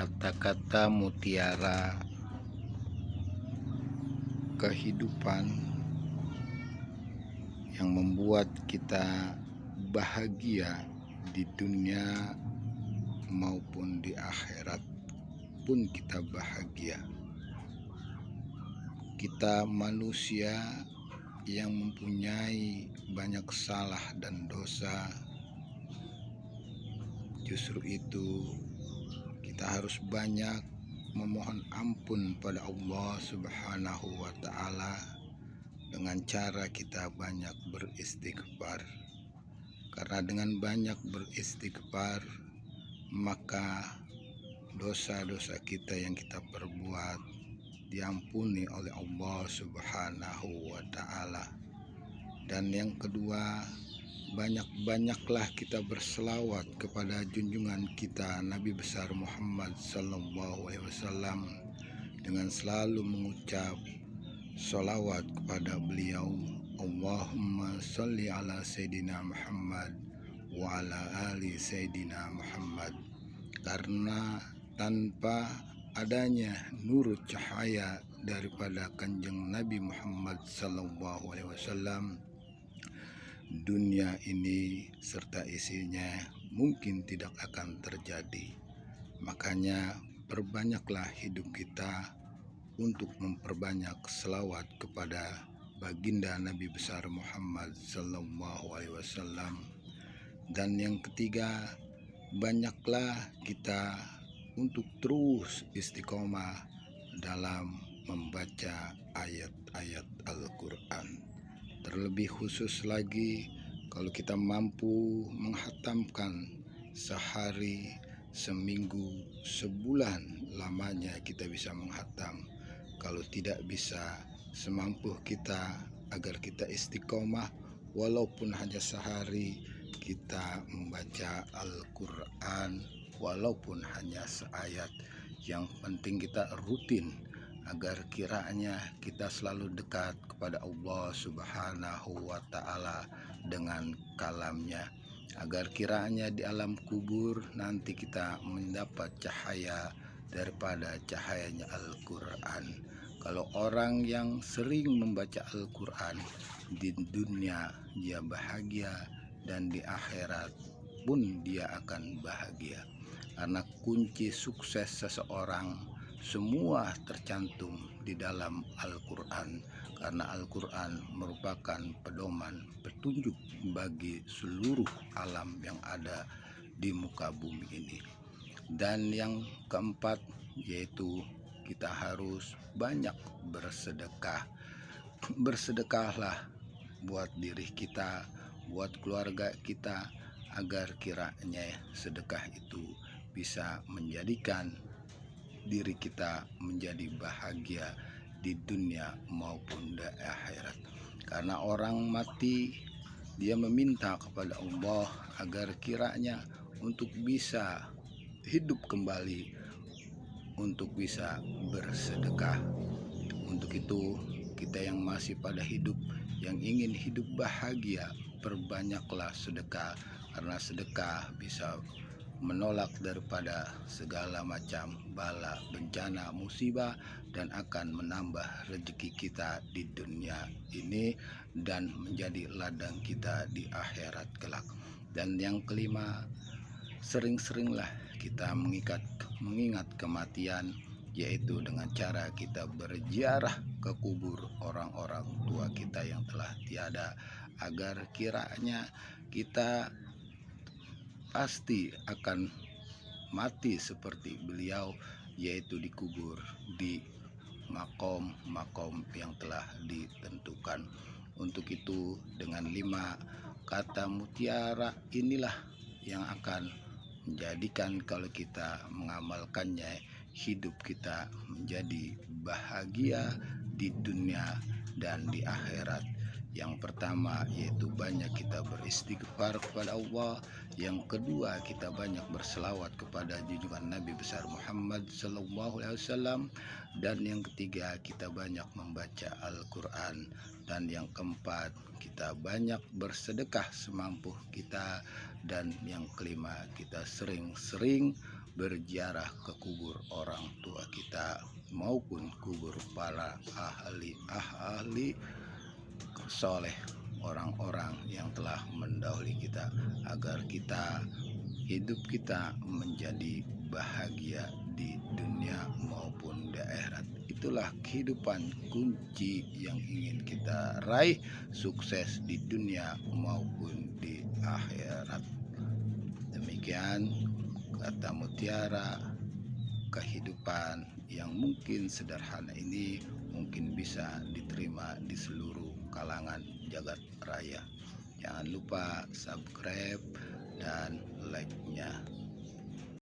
Kata-kata mutiara kehidupan yang membuat kita bahagia di dunia maupun di akhirat pun kita bahagia. Kita manusia yang mempunyai banyak salah dan dosa, justru itu kita harus banyak memohon ampun pada Allah Subhanahu wa Ta'ala dengan cara kita banyak beristighfar. Karena dengan banyak beristighfar, maka dosa-dosa kita yang kita perbuat diampuni oleh Allah Subhanahu wa Ta'ala. Dan yang kedua, banyak-banyaklah kita berselawat kepada junjungan kita Nabi besar Muhammad sallallahu alaihi wasallam dengan selalu mengucap sholawat kepada beliau. Allahumma sholli ala Sayyidina Muhammad wa ala ali Sayyidina Muhammad. Karena tanpa adanya nur cahaya daripada kanjeng Nabi Muhammad sallallahu alaihi wasallam, dunia ini serta isinya mungkin tidak akan terjadi. Makanya perbanyaklah hidup kita untuk memperbanyak selawat kepada baginda Nabi besar Muhammad sallallahu alaihi wasallam. Dan yang ketiga, banyaklah kita untuk terus istiqomah dalam membaca ayat-ayat Al-Quran. Terlebih khusus lagi kalau kita mampu menghatamkan sehari, seminggu, sebulan lamanya kita bisa menghatam. Kalau tidak bisa, semampu kita agar kita istiqomah walaupun hanya sehari kita membaca Al-Quran, walaupun hanya seayat. Yang penting kita rutin agar kiranya kita selalu dekat kepada Allah Subhanahu wa Ta'ala dengan kalamnya, agar kiranya di alam kubur nanti kita mendapat cahaya daripada cahayanya Al-Quran. Kalau orang yang sering membaca Al-Quran, di dunia dia bahagia dan di akhirat pun dia akan bahagia. Karena kunci sukses seseorang semua tercantum di dalam Al-Quran. Karena Al-Quran merupakan pedoman, petunjuk bagi seluruh alam yang ada di muka bumi ini. Dan yang keempat yaitu kita harus banyak bersedekah. Bersedekahlah buat diri kita, buat keluarga kita, agar kiranya sedekah itu bisa menjadikan diri kita menjadi bahagia di dunia maupun di akhirat. Karena orang mati dia meminta kepada Allah agar kiranya untuk bisa hidup kembali, untuk bisa bersedekah. Untuk itu kita yang masih pada hidup, yang ingin hidup bahagia, perbanyaklah sedekah. Karena sedekah bisa menolak daripada segala macam bala, bencana, musibah, dan akan menambah rezeki kita di dunia ini dan menjadi ladang kita di akhirat kelak. Dan yang kelima, sering-seringlah kita mengingat kematian, yaitu dengan cara kita berziarah ke kubur orang-orang tua kita yang telah tiada, agar kiranya kita pasti akan mati seperti beliau, yaitu dikubur di makom-makom yang telah ditentukan. Untuk itu dengan 5 kata mutiara inilah yang akan menjadikan kalau kita mengamalkannya, hidup kita menjadi bahagia di dunia dan di akhirat. Yang pertama yaitu banyak kita beristighfar kepada Allah. Yang kedua, kita banyak berselawat kepada junjungan Nabi besar Muhammad sallallahu alaihi wasallam. Dan yang ketiga, kita banyak membaca Al-Quran. Dan yang keempat, kita banyak bersedekah semampu kita. Dan yang kelima, kita sering-sering berziarah ke kubur orang tua kita maupun kubur para ahli soleh, orang-orang yang telah mendahului kita, agar hidup kita menjadi bahagia di dunia maupun di akhirat. Itulah kehidupan kunci yang ingin kita raih, sukses di dunia maupun di akhirat. Demikian kata mutiara kehidupan yang mungkin sederhana ini mungkin bisa diterima di seluruh kalangan jagat raya. Jangan lupa subscribe dan like-nya.